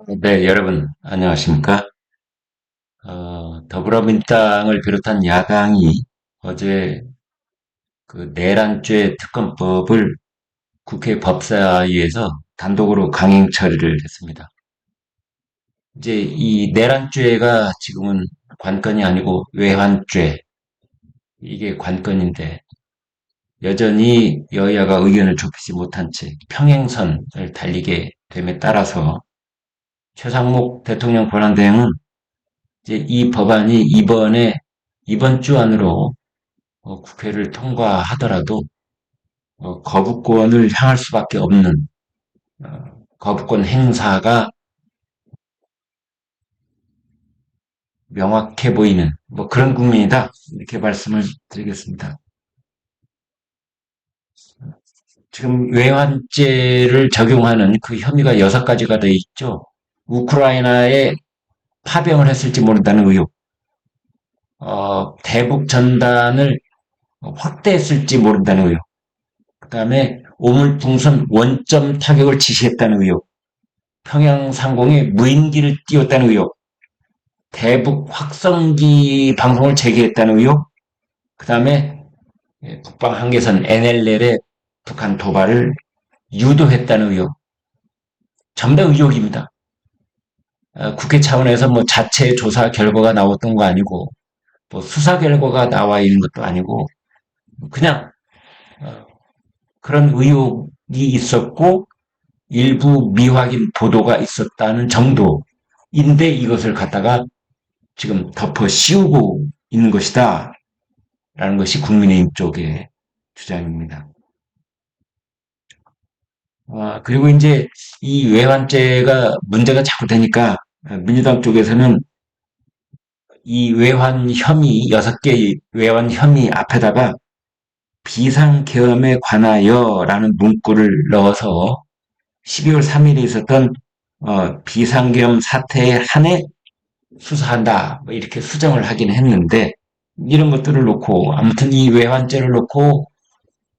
네, 여러분, 안녕하십니까? 더불어민주당을 비롯한 야당이 어제 그 내란죄 특검법을 국회 법사위에서 단독으로 강행 처리를 했습니다. 이제 이 내란죄가 지금은 관건이 아니고 외환죄, 이게 관건인데 여전히 여야가 의견을 좁히지 못한 채 평행선을 달리게 됨에 따라서 최상목 대통령 권한대행은 이제 이 법안이 이번 주 안으로 국회를 통과하더라도 거부권을 향할 수밖에 없는 어, 거부권 행사가 명확해 보이는 뭐 그런 국면이다 이렇게 말씀을 드리겠습니다. 지금 외환죄를 적용하는 그 혐의가 6가지가 돼 있죠. 우크라이나에 파병을 했을지 모른다는 의혹, 대북 전단을 확대했을지 모른다는 의혹, 그다음에 오물풍선 원점 타격을 지시했다는 의혹, 평양 상공에 무인기를 띄웠다는 의혹, 대북 확성기 방송을 재개했다는 의혹, 그 다음에 북방 한계선 NLL의 북한 도발을 유도했다는 의혹, 전부 다 의혹입니다. 국회 차원에서 뭐 자체 조사 결과가 나왔던 거 아니고, 뭐 수사 결과가 나와 있는 것도 아니고, 그냥 어, 그런 의혹이 있었고, 일부 미확인 보도가 있었다는 정도인데 이것을 갖다가 지금 덮어 씌우고 있는 것이다. 라는 것이 국민의힘 쪽의 주장입니다. 그리고 이제 이 외환죄가 문제가 자꾸 되니까 민주당 쪽에서는 이 외환 혐의, 6개의 외환 혐의 앞에다가 비상계엄에 관하여라는 문구를 넣어서 12월 3일에 있었던 비상계엄 사태에 한해 수사한다. 뭐 이렇게 수정을 하긴 했는데 이런 것들을 놓고 아무튼 이 외환죄를 놓고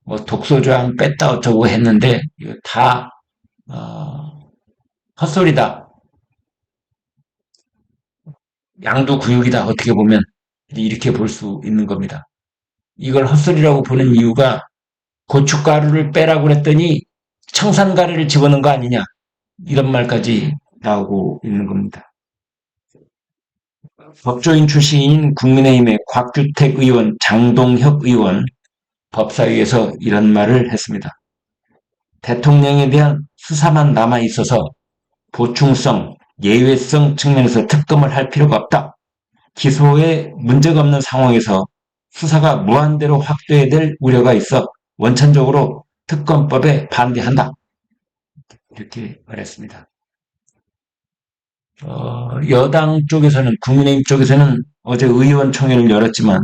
뭐 독소조항 뺐다 어쩌고 했는데 이거 다 헛소리다. 양도구역이다. 어떻게 보면 이렇게 볼 수 있는 겁니다. 이걸 헛소리라고 보는 이유가 고춧가루를 빼라고 그랬더니 청산가루를 집어넣은 거 아니냐. 이런 말까지 나오고 있는 겁니다. 법조인 출신인 국민의힘의 곽주택 의원, 장동혁 의원 법사위에서 이런 말을 했습니다. 대통령에 대한 수사만 남아 있어서 보충성, 예외성 측면에서 특검을 할 필요가 없다. 기소에 문제가 없는 상황에서 수사가 무한대로 확대될 우려가 있어 원천적으로 특검법에 반대한다. 이렇게 말했습니다. 여당 쪽에서는, 국민의힘 쪽에서는 어제 의원총회를 열었지만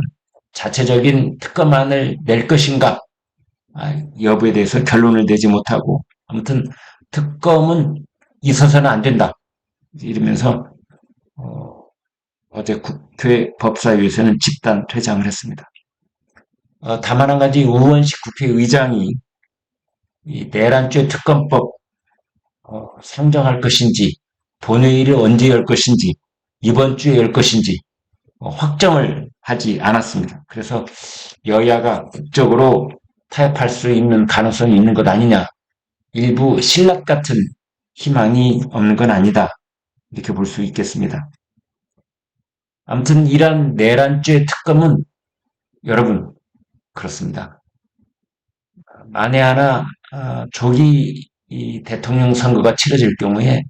자체적인 특검안을 낼 것인가 여부에 대해서 결론을 내지 못하고 아무튼 특검은 있어서는 안 된다. 이러면서 어제 국회 법사위에서는 집단 퇴장을 했습니다. 다만 한 가지 우원식 국회의장이 이 내란죄 특검법 상정할 것인지 본회의를 언제 열 것인지 이번 주에 열 것인지 확정을 하지 않았습니다. 그래서 여야가 극적으로 타협할 수 있는 가능성이 있는 것 아니냐. 일부 신락 같은 희망이 없는 건 아니다. 이렇게 볼 수 있겠습니다. 아무튼 이란 내란죄 특검은 여러분 그렇습니다. 만에 하나 조기 이 대통령 선거가 치러질 경우에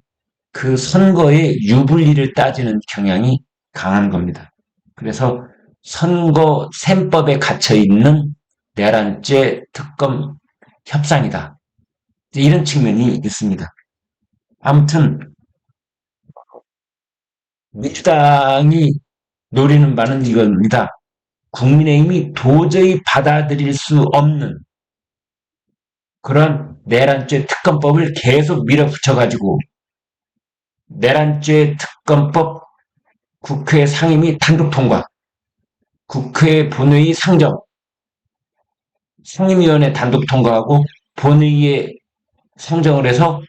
그 선거의 유불리를 따지는 경향이 강한 겁니다. 그래서 선거 셈법에 갇혀 있는 내란죄 특검 협상이다. 이런 측면이 있습니다. 아무튼 민주당이 노리는 바는 이겁니다. 국민의힘이 도저히 받아들일 수 없는 그런 내란죄 특검법을 계속 밀어붙여가지고 내란죄 특검법 국회 상임위 단독 통과, 국회 본회의 상정, 상임위원회 단독 통과하고 본회의에 상정을 해서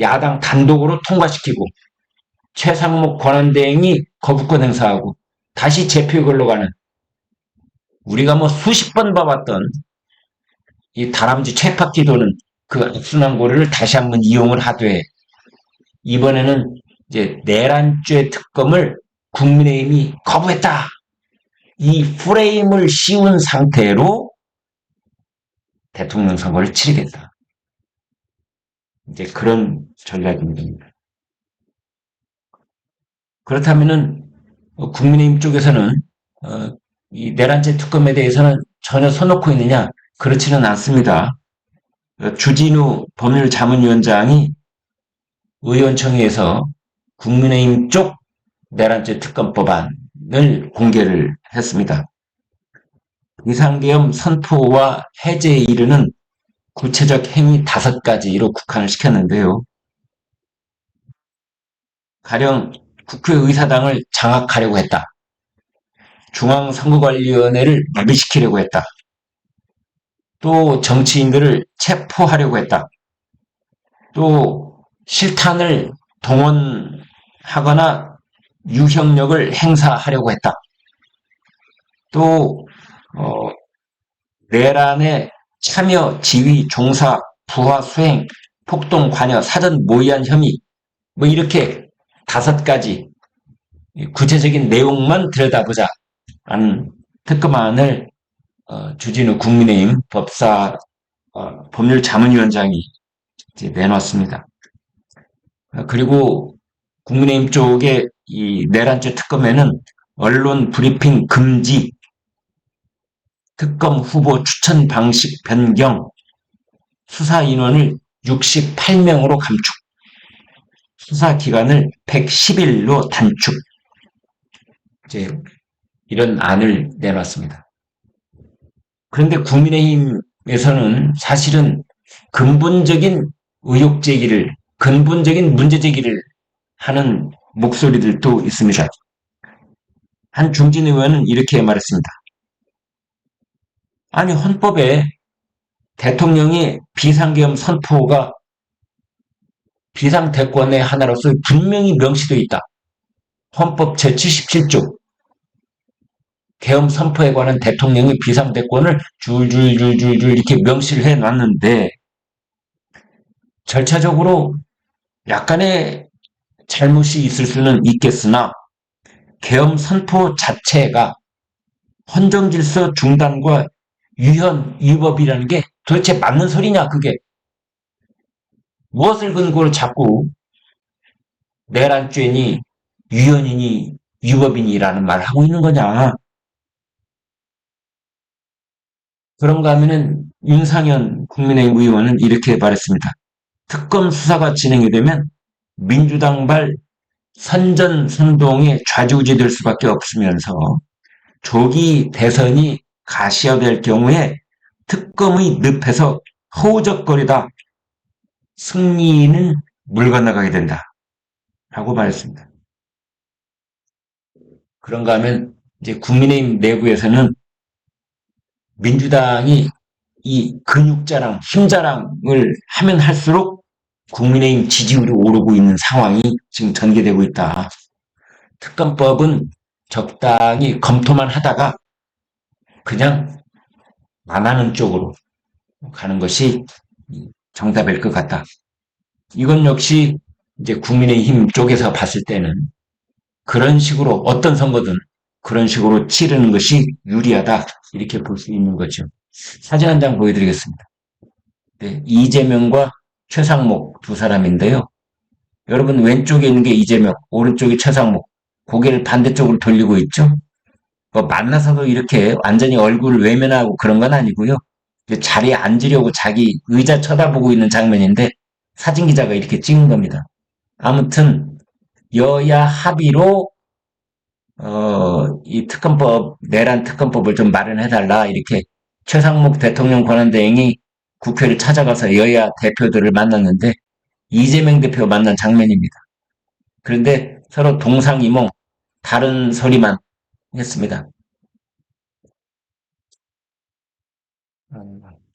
야당 단독으로 통과시키고 최상목 권한대행이 거부권 행사하고 다시 재표에 걸러가는, 우리가 뭐 수십 번 봐왔던 이 다람쥐 쳇바퀴 도는 그 악순환 고리를 다시 한번 이용을 하되, 이번에는 이제 내란죄 특검을 국민의힘이 거부했다, 이 프레임을 씌운 상태로 대통령 선거를 치르겠다, 이제 그런 전략입니다. 그렇다면은 국민의힘 쪽에서는 이 내란죄 특검에 대해서는 전혀 손놓고 있느냐? 그렇지는 않습니다. 주진우 법률자문위원장이 의원총회에서 국민의힘 쪽 내란죄 특검법안을 공개를 했습니다. 비상계엄 선포와 해제에 이르는 구체적 행위 5가지로 국한을 시켰는데요. 가령 국회의사당을 장악하려고 했다, 중앙선거관리위원회를 마비시키려고 했다, 또 정치인들을 체포하려고 했다, 또 실탄을 동원하거나 유형력을 행사하려고 했다, 또 내란에 참여, 지휘, 종사, 부하, 수행, 폭동, 관여, 사전 모의한 혐의, 뭐 이렇게 5가지 구체적인 내용만 들여다보자 라는 특검안을 주진우 국민의힘 법률자문위원장이 이제 내놨습니다. 그리고 국민의힘 쪽에 이 내란죄 특검에는 언론 브리핑 금지, 특검 후보 추천 방식 변경, 수사 인원을 68명으로 감축, 수사 기간을 110일로 단축, 이제 이런 안을 내놨습니다. 그런데 국민의힘에서는 사실은 근본적인 의혹 제기를, 근본적인 문제 제기를 하는 목소리들도 있습니다. 한 중진 의원은 이렇게 말했습니다. 아니, 헌법에 대통령이 비상계엄 선포가 비상대권의 하나로서 분명히 명시되어 있다. 헌법 제77조 계엄 선포에 관한 대통령의 비상대권을 줄줄줄줄줄 이렇게 명시를 해놨는데, 절차적으로 약간의 잘못이 있을 수는 있겠으나 계엄 선포 자체가 헌정질서 중단과 유현, 위법이라는 게 도대체 맞는 소리냐, 그게. 무엇을 근거로 자꾸 내란죄니 유현이니 위법이니라는 말을 하고 있는 거냐. 그런가 하면은 윤상현 국민의힘 의원은 이렇게 말했습니다. 특검 수사가 진행이 되면 민주당발 선전선동에 좌지우지될 수밖에 없으면서 조기 대선이 가시화될 경우에 특검의 늪에서 허우적거리다 승리는 물 건너가게 된다 라고 말했습니다. 그런가 하면 이제 국민의힘 내부에서는 민주당이 이 근육자랑, 힘자랑을 하면 할수록 국민의힘 지지율이 오르고 있는 상황이 지금 전개되고 있다. 특검법은 적당히 검토만 하다가 그냥 안 하는 쪽으로 가는 것이 정답일 것 같다. 이건 역시 이제 국민의힘 쪽에서 봤을 때는 그런 식으로 어떤 선거든 그런 식으로 치르는 것이 유리하다, 이렇게 볼 수 있는 거죠. 사진 한 장 보여드리겠습니다. 네, 이재명과 최상목 두 사람인데요. 여러분, 왼쪽에 있는 게 이재명, 오른쪽이 최상목, 고개를 반대쪽으로 돌리고 있죠. 뭐 만나서도 이렇게 완전히 얼굴을 외면하고 그런 건 아니고요. 자리에 앉으려고 자기 의자 쳐다보고 있는 장면인데 사진기자가 이렇게 찍은 겁니다. 아무튼 여야 합의로 이 특검법, 내란 특검법을 좀 마련해달라, 이렇게 최상목 대통령 권한대행이 국회를 찾아가서 여야 대표들을 만났는데 이재명 대표 만난 장면입니다. 그런데 서로 동상이몽, 다른 소리만 했습니다.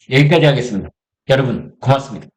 여기까지 하겠습니다. 여러분, 고맙습니다.